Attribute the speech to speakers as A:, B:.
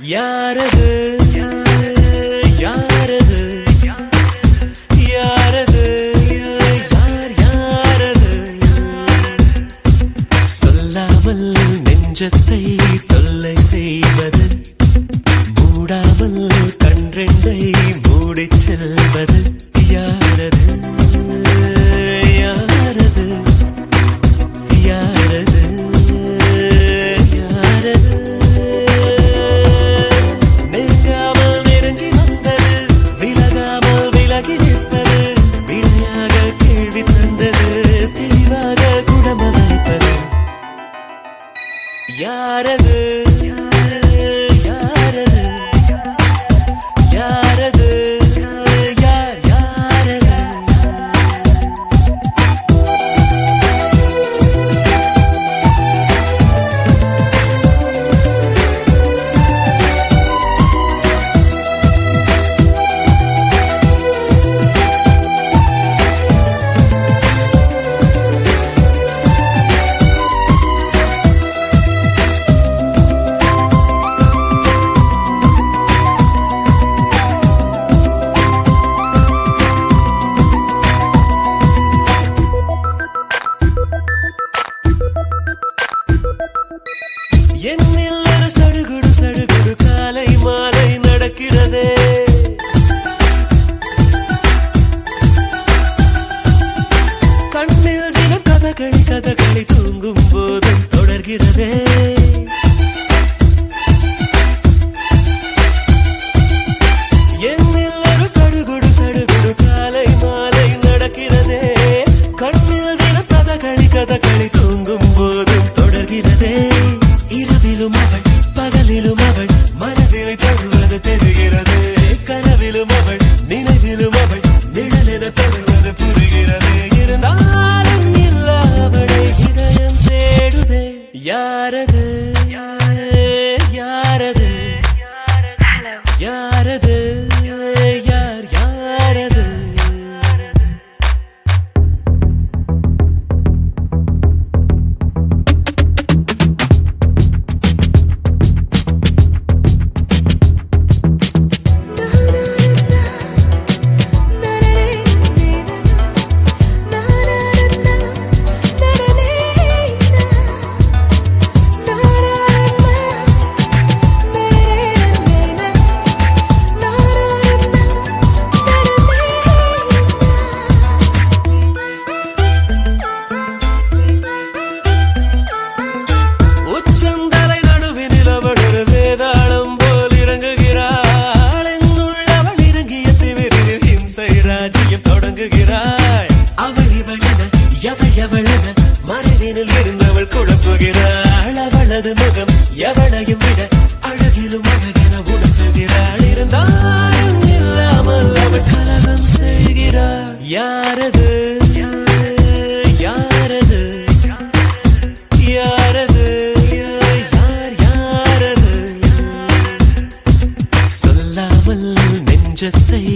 A: யாரது யாரது யாரது யாரது சொல்லாமல் நெஞ்சத்தை தொல்லை செய்வது மூடாமல் கன்றெண்டை மூடிச் செல்வது யாரது யாரது யாரது யாரது யாரது யாரது யாரது யாரது என்னில் ஒரு சடுகுடு சடுகுடு காலை மாலை நடக்கிறதே கண்ணில் தினம் கதகளி கதகளி தூங்கும் போதும் தொடர்கிறதே என்னில் ஒரு சடுகுடு சடுகுடு காலை மாலை நடக்கிறதே கண்ணில் தினம் கதகளி கதகளி தூங்கும் போதும் தொடர்கிறதே இரவிலும் அவள் பகலிலும் அவள் மனதிலை தொழுவது தெரிகிறது கனவிலும் அவள் நினைவிலும் அவள் நிழலென தொழுவது புரிகிறது இருந்தாலும் இல்லா அவளை இதயம் தேடுதே யாரது யாரது யாரது யாரது தொடங்குகிறாள் அவள் இவளென எவள் எவளென மறைவினில் இருந்தவள் குழப்புகிறாள் அவளது முகம் எவளையும் விட அழகிலும் அழகென உணர்த்துகிறாள் இருந்தாலும் இல்லாமல் அவள் கலகம் செய்கிறாள் யாரது யாரது யாரது யாரது சொல்லாமல் நெஞ்சத்தை